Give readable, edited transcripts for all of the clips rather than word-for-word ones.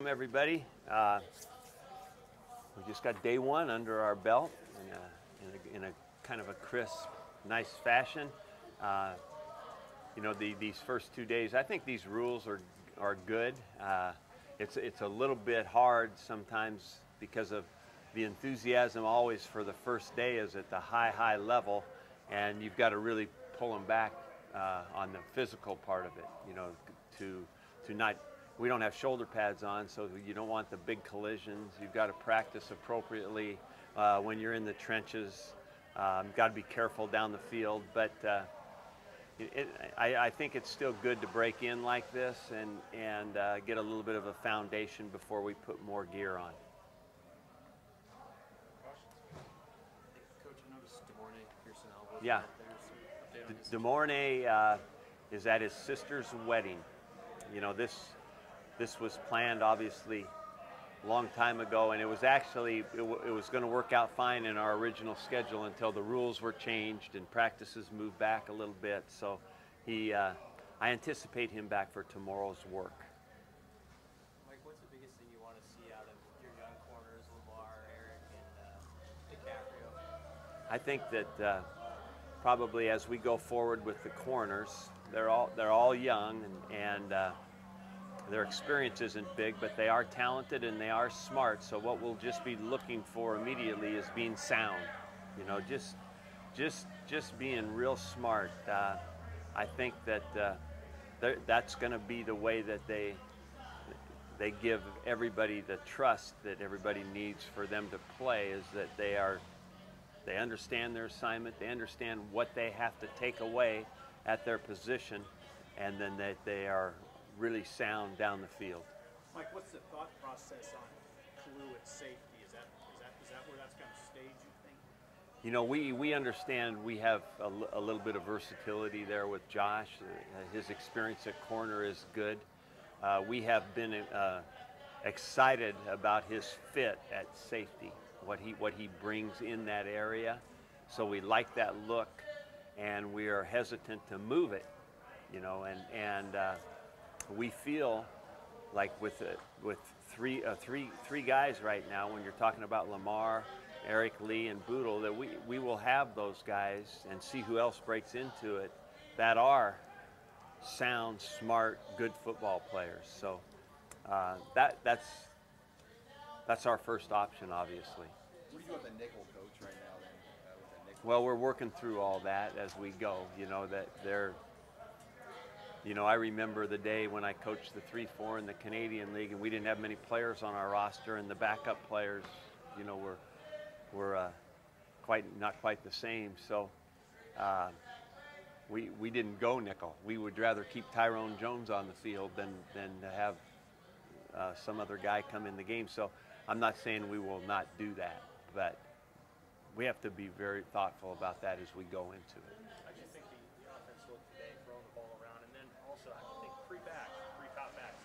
Everybody, we just got day one under our belt in a kind of a crisp, nice fashion. These first 2 days, I think these rules are good. It's a little bit hard sometimes because of the enthusiasm always for the first day is at the high level, and you've got to really pull them back on the physical part of it. To not. We don't have shoulder pads on, so you don't want the big collisions. You've got to practice appropriately when you're in the trenches. Got to be careful down the field, but I think it's still good to break in like this and get a little bit of a foundation before we put more gear on. Coach, I noticed DeMornay Pearson elbows. Yeah, DeMornay is at his sister's wedding. This was planned obviously a long time ago, and it was actually it was going to work out fine in our original schedule until the rules were changed and practices moved back a little bit. So I anticipate him back for tomorrow's work. Mike, what's the biggest thing you want to see out of your young corners, Lamar, Eric, and DiCaprio? I think that probably as we go forward with the corners, they're all young and their experience isn't big, but they are talented and they are smart. So what we'll just be looking for immediately is being sound. Just being real smart. I think that that's going to be the way that they give everybody the trust that everybody needs for them to play. Is that they understand their assignment, they understand what they have to take away at their position, and then that they are really sound down the field. Mike, what's the thought process on Kalu at safety? Is that where that's going to stage, you think? We understand we have a little bit of versatility there with Josh. His experience at corner is good. We have been excited about his fit at safety, what he brings in that area. So we like that look, and we are hesitant to move it, and we feel like with three guys right now, when you're talking about Lamar, Eric Lee, and Boodle, that we will have those guys and see who else breaks into it that are sound, smart, good football players. So that's our first option, obviously. What do you do with the nickel coach right now then? With the nickel? Well, we're working through all that as we go. I remember the day when I coached the 3-4 in the Canadian League, and we didn't have many players on our roster, and the backup players, were not quite the same. So we didn't go nickel. We would rather keep Tyrone Jones on the field than to have some other guy come in the game. So I'm not saying we will not do that, but we have to be very thoughtful about that as we go into it. I just think the offense looked today throwing the ball around, and then also I think three top backs.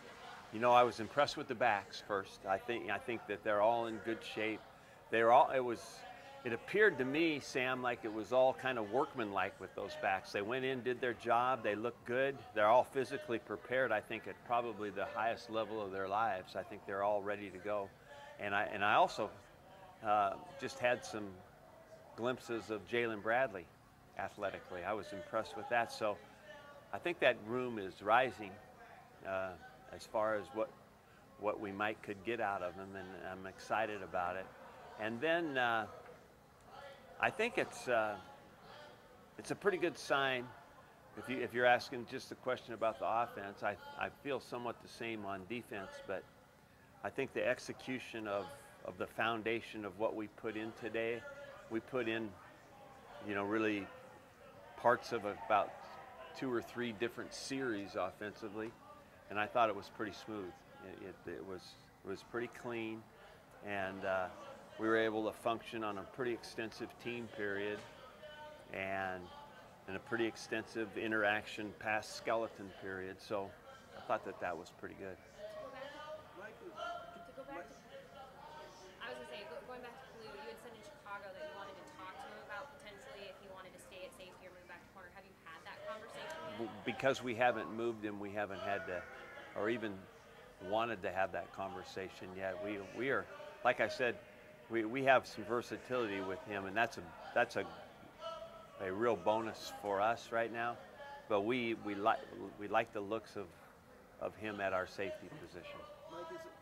I was impressed with the backs first. I think that they're all in good shape. It appeared to me, Sam, like it was all kind of workmanlike with those backs. They went in, did their job, they looked good. They're all physically prepared, I think, at probably the highest level of their lives. I think they're all ready to go. And I also just had some glimpses of Jalen Bradley athletically. I was impressed with that. So I think that room is rising as far as what we could get out of him, and I'm excited about it. And then I think it's a pretty good sign. If you're asking just a question about the offense, I feel somewhat the same on defense, but I think the execution of the foundation of what we put in today, we put in, really parts of about 2 or 3 different series offensively, and I thought it was pretty smooth. It was pretty clean, and we were able to function on a pretty extensive team period and a pretty extensive interaction past skeleton period. So I thought that was pretty good. I was going to say, going back to Kalu, you had said in Chicago that you wanted to talk to him about potentially if he wanted to stay at safety or move back to corner. Have you had that conversation yet? Because we haven't moved him, we haven't had to, or even wanted to have that conversation yet. We are, like I said, we have some versatility with him, and that's a real bonus for us right now. But we like the looks of him at our safety position. Mike, is it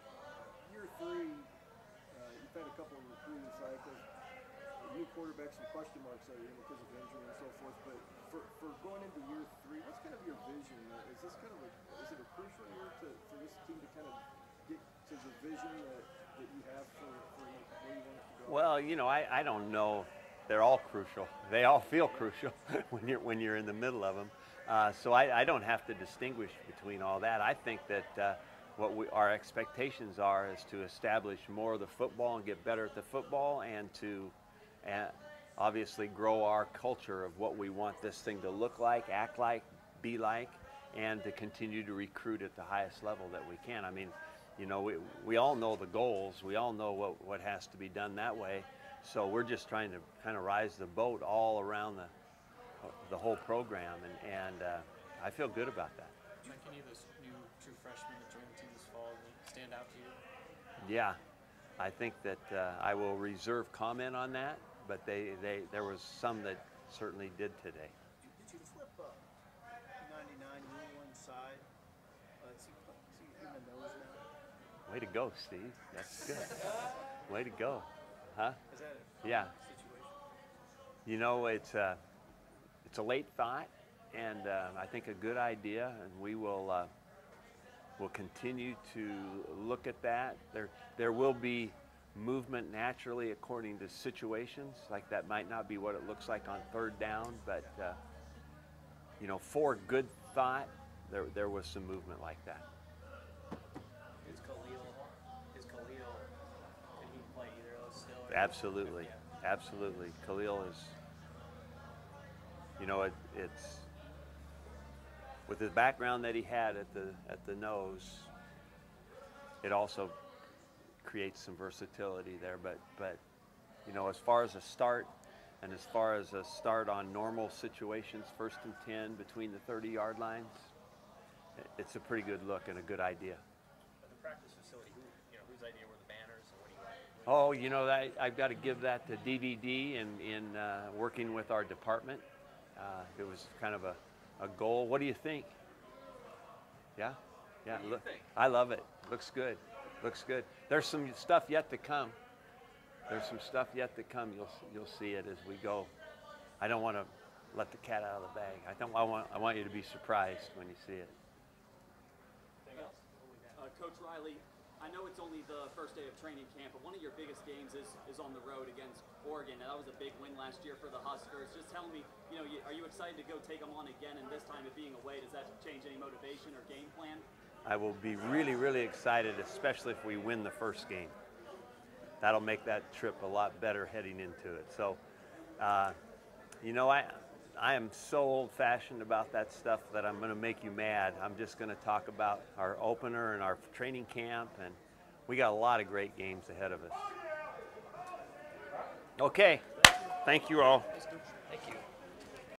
year 3? You've had a couple of recruiting cycles, new quarterbacks, some question marks there because of injury and so forth. But for going into year 3, what's kind of your vision? Is this kind of is it a crucial year for this team to kind of get to the vision that you have for where you want it to go? Well, you know, I don't know. They're all crucial. They all feel crucial when you're in the middle of them. So I don't have to distinguish between all that. I think that what our expectations are is to establish more of the football and get better at the football, and to obviously grow our culture of what we want this thing to look like, act like, be like, and to continue to recruit at the highest level that we can. I mean, you know, we all know the goals. We all know what has to be done that way. So we're just trying to kind of rise the boat all around the whole program, and I feel good about that. Mike, any of those new true freshmen that joined the team this fall stand out to you? Yeah, I think that I will reserve comment on that, but there was some that certainly did today. Did you flip 99 rule inside? See in the nose now? Way to go, Steve. That's good. Way to go. Huh? Is that a situation? You know, it's a late thought, and I think a good idea, and we will continue to look at that. There will be movement naturally according to situations. Like that might not be what it looks like on third down, but you know, for good thought, there was some movement like that. Can he play either of those still? Absolutely, absolutely. Khalil is, you know, it's with the background that he had at the nose, it also creates some versatility there. But you know, as far as a start, and as far as a start on normal situations, 1st and 10 between the 30-yard lines, it's a pretty good look and a good idea. At the practice facility, whose idea were the banners, and what do you like? Oh, you know, I've got to give that to DVD in working with our department. It was kind of a goal. What do you think? Yeah? Yeah. Look, I love it. Looks good. Looks good. There's some stuff yet to come. There's some stuff yet to come. You'll see it as we go. I don't want to let the cat out of the bag. I want you to be surprised when you see it. Coach Riley, I know it's only the first day of training camp, but one of your biggest games is on the road against Oregon, and that was a big win last year for the Huskers. Just tell me, are you excited to go take them on again, and this time it being away, does that change any motivation or game plan? I will be really, really excited, especially if we win the first game. That'll make that trip a lot better heading into it. So, you know, I am so old-fashioned about that stuff that I'm going to make you mad. I'm just going to talk about our opener and our training camp, and we got a lot of great games ahead of us. Okay, thank you all.